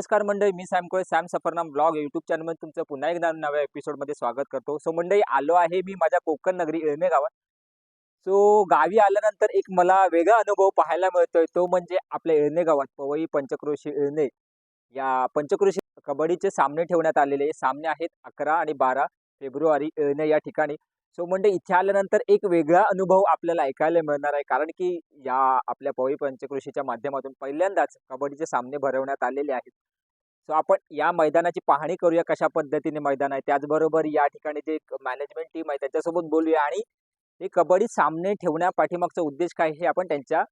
नमस्कार मंडळी, मी Sam कोळे, Sam Safarnam blog YouTube चॅनलमध्ये तुमचं पुन्हा एकदा नव्या एपिसोडमध्ये स्वागत करतो. सो मंडळी, आलो आहे मी माझ्या कोकण नगरी येळमे गावात. सो गावी आल्यानंतर एक मला वेगळा अनुभव पाहायला मिळतोय, तो म्हणजे आपल्या येळमे गावात पवई पंचक्रोशी येळमे या पंचक्रोशी कबड्डीचे सामने ठेवण्यात आलेले. सामने आहेत 11 आणि 12 फेब्रुवारी येळणे या ठिकाणी. सो मंडळी, इथे आल्यानंतर एक वेगळा अनुभव आपल्याला ऐकायला मिळणार आहे, कारण की या आपल्या पवई पंचक्रोशीच्या माध्यमातून पहिल्यांदाच कबड्डीचे सामने भरवण्यात आलेले आहेत. सो आपण या मैदानाची पाहणी करूया, कशा पद्धतीने मैदान आहे. त्याचबरोबर या ठिकाणी जे मॅनेजमेंट टीम आहे त्याच्यासोबत बोलूया आणि हे कबड्डी सामने ठेवण्या पाठीमागचा उद्देश काय हे आपण त्यांच्या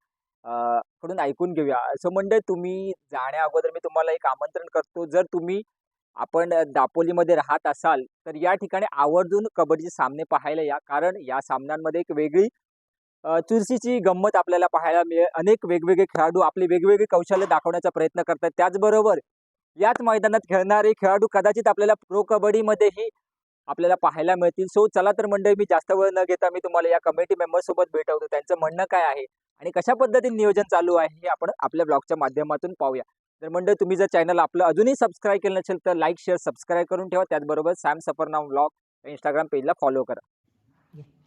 कडून ऐकून घेऊया. सो मंडळी, तुम्ही जाण्या अगोदर मी तुम्हाला एक आमंत्रण करतो, जर तुम्ही आपण दापोलीमध्ये राहत असाल तर या ठिकाणी आवर्जून कबड्डीचे सामने पाहायला या, कारण या सामन्यांमध्ये एक वेगळी चुरशीची गंमत आपल्याला पाहायला मिळेल. अनेक वेगवेगळे खेळाडू आपले वेगवेगळे कौशल्य दाखवण्याचा प्रयत्न करतात. त्याचबरोबर याच मैदानात खेळणारे खेळाडू कदाचित आपल्याला प्रो कबड्डीमध्येही आपल्याला पाहायला मिळतील. सो चला तर मंडळी, मी जास्त वेळ न घेता मी तुम्हाला या कमिटी मेंबर सोबत भेटवतो. त्यांचं म्हणणं काय आहे आणि कशा पद्धतीने नियोजन चालू आहे हे आपण आपल्या ब्लॉगच्या माध्यमातून पाहूया. तर मंडळी, तुम्ही जर चॅनल आपलं अजूनही सबस्क्राईब केलं नसेल तर लाईक शेअर सबस्क्राईब करून ठेवा. त्याचबरोबर सॅम सफरनाम ब्लॉग इंस्टाग्राम पेजला फॉलो करा.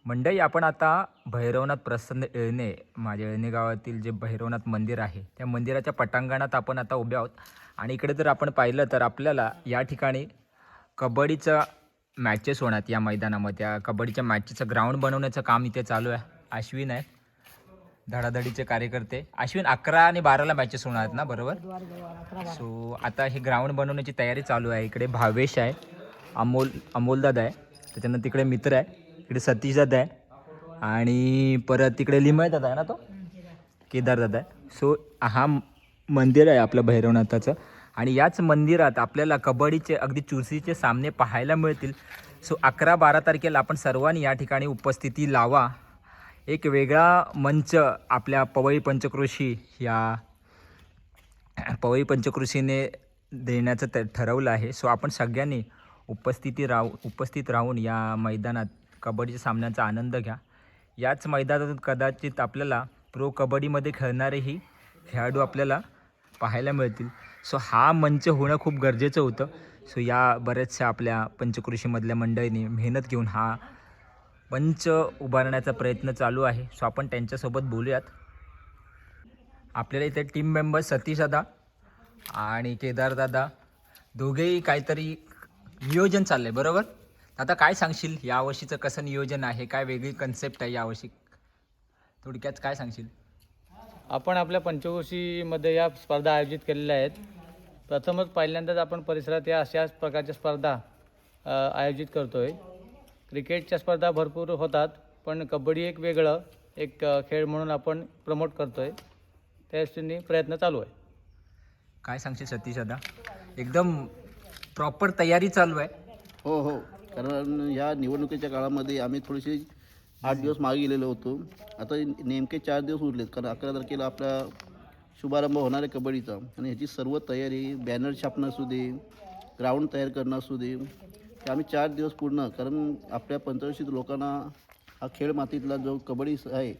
मंडळी, आपण आता भैरवनाथ प्रसन्न येळणे, माझ्या येळणे गावातील जे भैरवनाथ मंदिर आहे त्या मंदिराच्या पटांगणात आपण आता उभे आहोत. आणि इकडे जर आपण पाहिलं तर आपल्याला या ठिकाणी कबड्डीचं मॅचेस होणार या मैदानामध्ये. त्या कबड्डीच्या मॅचेसचं ग्राउंड बनवण्याचं काम इथे चालू आहे. अश्विन आहे, धडाधडीचे कार्यकर्ते. अश्विन, 11 आणि 12ला मॅचेस होणार आहेत ना, बरोबर? सो आता हे ग्राउंड बनवण्याची तयारी चालू आहे. इकडे भावेश आहे, अमोलदादा आहे, त्याच्यानंतर तिकडे मित्र आहे, इकडे सतीशदादा आहे आणि परत तिकडे लिमयदादा आहे ना, तो केदारदादा आहे. सो हा मंदिर आहे आपलं भैरवनाथाचं आणि याच मंदिरात आपल्याला कबड्डीचे अगदी चुरशीचे सामने पाहायला मिळतील. सो 11-12 तारखेला आपण सर्वांनी या ठिकाणी उपस्थिती लावा. एक वेगळा मंच आपल्या पवई पंचक्रोशी या पवई पंचक्रोशीने देण्याचं ठरवलं आहे. सो आपण सगळ्यांनी उपस्थित राहून या मैदानात कबड्डीच्या सामन्याचा आनंद घ्या. याच मैदानातून कदाचित आपल्याला प्रो कबड्डीमध्ये खेळणारेही खेळाडू आपल्याला पाहायला मिळतील. सो हा मंच होणं खूप गरजेचं होतं. सो या बऱ्याचशा आपल्या पंचक्रोशीमधल्या मंडळींनी मेहनत घेऊन हा मंच उभारण्याचा प्रयत्न चालू आहे. सो आपण त्यांच्यासोबत बोलूयात. आपल्याला इथे टीम मेंबर सतीशदादा आणि केदारदादा दोघेही काहीतरी नियोजन चाललं आहे, बरोबर? आता काय सांगशील, यावर्षीचं कसं नियोजन आहे, काय वेगळी कन्सेप्ट आहे यावर्षी, थोडक्यात काय सांगशील? आपण आपल्या पंचक्रोशीमध्ये या स्पर्धा आयोजित केलेल्या आहेत. प्रथमच पहिल्यांदाच आपण परिसरात या अशाच प्रकारच्या स्पर्धा आयोजित करतो आहे. क्रिकेटच्या स्पर्धा भरपूर होतात, पण कबड्डी एक वेगळं खेळ म्हणून आपण प्रमोट करतो आहे. त्यासाठी प्रयत्न चालू आहे. काय सांगशील सतीशदादा? एकदम प्रॉपर तयारी चालू आहे. हो, कारण या निवडणुकीच्या काळामध्ये आम्ही थोडीशी 8 दिवस मागे गेलेलो होतो. आता नेमके 4 दिवस उरलेत, कारण 11 तारखेला आपला शुभारंभ होणार आहे कबड्डीचा आणि ह्याची सर्व तयारी, बॅनर छापणं असू दे, ग्राउंड तयार करणं असू दे, ते आम्ही 4 दिवस पूर्ण, कारण आपल्या पंचक्रोशीत लोकांना हा खेळ मातीतला जो कबड्डी आहे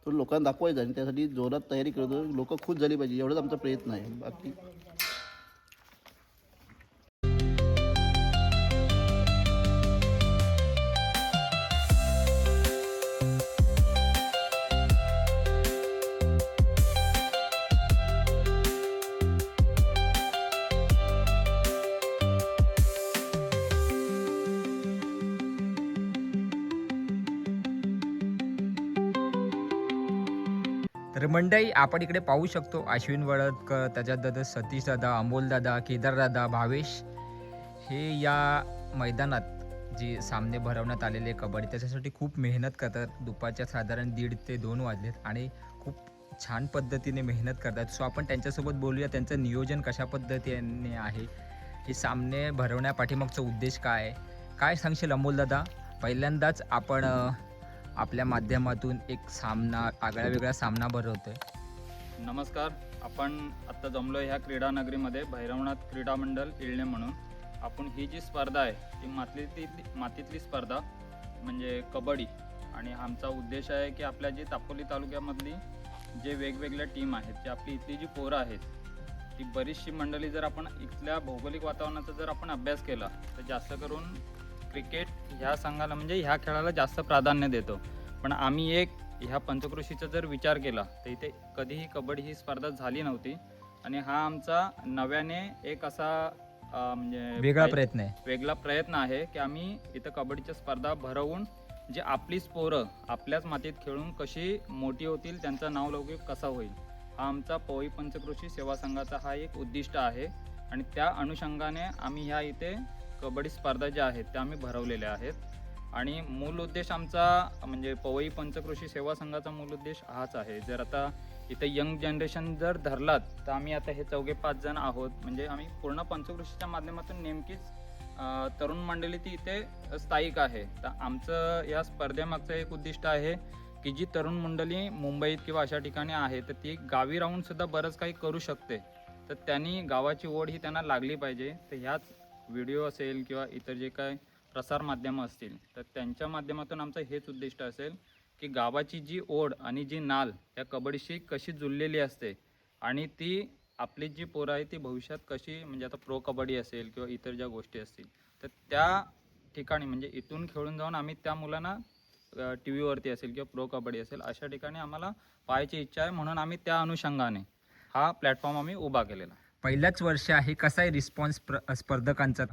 तो लोकांना दाखवायचा आणि त्यासाठी जोरात तयारी करतो. लोक खुश झाली पाहिजे, एवढाच आमचा प्रयत्न आहे. बाकी तर मंडळी, आपण इकडे पाहू शकतो अश्विन वळदकर, त्याच्यात दादा सतीशदादा, अमोलदादा, केदारदादा, भावेश हे या मैदानात जे सामने भरवण्यात आलेले कबड्डी त्याच्यासाठी खूप मेहनत करतात. दुपारच्या साधारण 1:30 ते 2 वाजलेत आणि खूप छान पद्धतीने मेहनत करतात. सो आपण त्यांच्यासोबत बोलूया, त्यांचं नियोजन कशा पद्धतीने आहे, हे सामने भरवण्यापाठीमागचा उद्देश काय आहे, काय सांगशील अमोलदादा? पहिल्यांदाच आपण आपल्या माध्यमातून एक सामना, आगळा वेगळा सामना भरवतोय. नमस्कार. आपण आत्ता जमलो ह्या क्रीडा नगरीमध्ये भैरवनाथ क्रीडा मंडळ येळणे म्हणून. आपण ही जी स्पर्धा आहे ती मातीतली स्पर्धा म्हणजे कबड्डी, आणि आमचा उद्देश आहे की आपल्या जी दापोली तालुक्यामधली जे वेगवेगळ्या टीम आहेत, जे आपली इथली जी पोरं आहेत ती बरीचशी मंडळी जर आपण इथल्या भौगोलिक वातावरणाचा जर आपण अभ्यास केला तर जास्त करून क्रिकेट ह्या संघाला म्हणजे ह्या खेळाला जास्त प्राधान्य देतो. पण आम्ही एक ह्या पंचक्रोशीचा जर विचार केला तर इथे कधीही कबड्डी ही स्पर्धा झाली नव्हती आणि हा आमचा नव्याने एक असा म्हणजे वेगळा प्रयत्न आहे. वेगळा प्रयत्न आहे की आम्ही इथं कबड्डीच्या स्पर्धा भरवून जे आपलीच पोरं आपल्याच मातीत खेळून कशी मोठी होतील, त्यांचा नावलौकिक कसा होईल, हा आमचा पवई पंचक्रोशी सेवा संघाचा हा एक उद्दिष्ट आहे. आणि त्या अनुषंगाने आम्ही ह्या इथे कबड्डी स्पर्धा ज्या आहेत त्या आम्ही भरवलेल्या आहेत. आणि मूल उद्देश आमचा म्हणजे पवई पंचक्रोशी सेवा संघाचा मूल उद्देश हाच आहे. जर आता इथे यंग जनरेशन जर धरलात तर आम्ही आता हे 4-5 जण आहोत. म्हणजे आम्ही पूर्ण पंचक्रोशीच्या माध्यमातून नेमकीच तरुण मंडळी ती इथे स्थायिक आहे. तर आमचं या स्पर्धेमागचं एक उद्दिष्ट आहे की जी तरुण मंडळी मुंबईत किंवा अशा ठिकाणी आहे तर ती गावी राहून सुद्धा बरंच काही करू शकते. तर त्यांनी गावाची ओढ ही त्यांना लागली पाहिजे. तर ह्याच व्हिडिओ असेल किंवा इतर जे काय प्रसार माध्यमं असतील तर त्यांच्या माध्यमातून आमचं हेच उद्दिष्ट असेल की गावाची जी ओढ आणि जी नाल या कबड्डीशी कशी जुळलेली असते आणि ती आपली जी पोरं आहे ती भविष्यात कशी म्हणजे आता प्रो कबड्डी असेल किंवा इतर ज्या गोष्टी असतील तर त्या ठिकाणी म्हणजे इथून खेळून जाऊन आम्ही त्या मुलांना टी व्हीवरती असेल किंवा प्रो कबड्डी असेल अशा ठिकाणी आम्हाला पाहायची इच्छा आहे. म्हणून आम्ही त्या अनुषंगाने हा प्लॅटफॉर्म आम्ही उभा केलेला. पहिलाच वर्ष आहे, कसा आहे रिस्पॉन्स स्पर्धकांचा?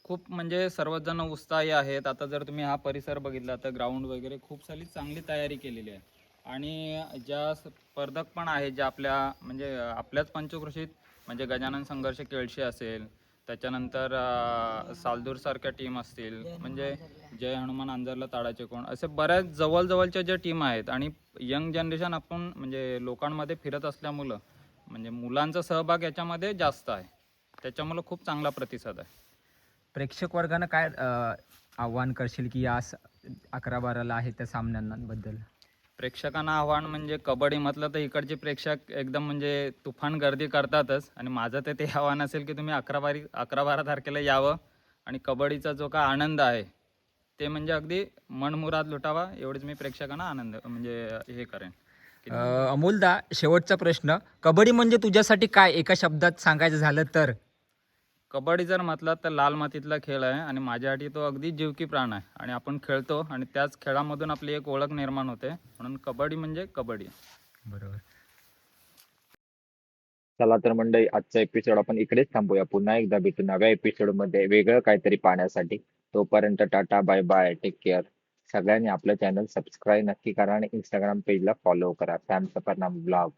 खूप म्हणजे सर्वच जण उत्साही आहेत. आता जर तुम्ही हा परिसर बघितला तर ग्राउंड वगैरे खूप सारी चांगली तयारी केलेली आहे. आणि ज्या स्पर्धक पण आहेत ज्या आपल्या म्हणजे आपल्याच पंचक्रोशीत म्हणजे गजानन संघर्ष केळशी असेल, त्याच्यानंतर सालदूरसारख्या टीम असतील, म्हणजे जय हनुमान अंजरला ताडाचे कोण, असे बऱ्याच जवळजवळच्या ज्या टीम आहेत. आणि यंग जनरेशन आपण म्हणजे लोकांमध्ये फिरत असल्यामुळं म्हणजे मुलांचा सहभाग याच्यामध्ये जास्त आहे. त्याच्यामुळं खूप चांगला प्रतिसाद आहे. प्रेक्षक वर्गानं काय आव्हान करशील की या 11-12ला आहे त्या सामन्यांबद्दल? प्रेक्षकांना आव्हान म्हणजे कबड्डी म्हटलं तर इकडचे प्रेक्षक एकदम म्हणजे तुफान गर्दी करतातच. आणि माझं तर ते आव्हान असेल की तुम्ही 11-12 तारखेला यावं आणि कबड्डीचा जो काय आनंद आहे ते म्हणजे अगदी मनमुराद लुटावा. एवढेच मी प्रेक्षकांना आनंद म्हणजे हे करेन. अमोलदा, शेवटचा प्रश्न, कबड्डी म्हणजे तुझ्यासाठी काय, एका शब्दात सांगायचं झालं तर? कबड्डी जर म्हटलं तर लाल मातीतला खेळ आहे आणि माझ्यासाठी तो अगदी जीवकी प्राण आहे. आणि आपण खेळतो आणि त्याच खेळामधून आपली एक ओळख निर्माण होते. म्हणून कबड्डी म्हणजे कबड्डी. बरोबर. चला तर मंडळी, आजचा एपिसोड आपण इकडेच थांबूया. पुन्हा एकदा भेटू नव्या एपिसोड मध्ये वेगळं काहीतरी पाहण्यासाठी. तोपर्यंत tata, bye bye, take care. सगळ्यांनी आपलं चॅनल सबस्क्राईब नक्की करा आणि इंस्टाग्राम पेजला फॉलो करा. Sam Safarnam blog.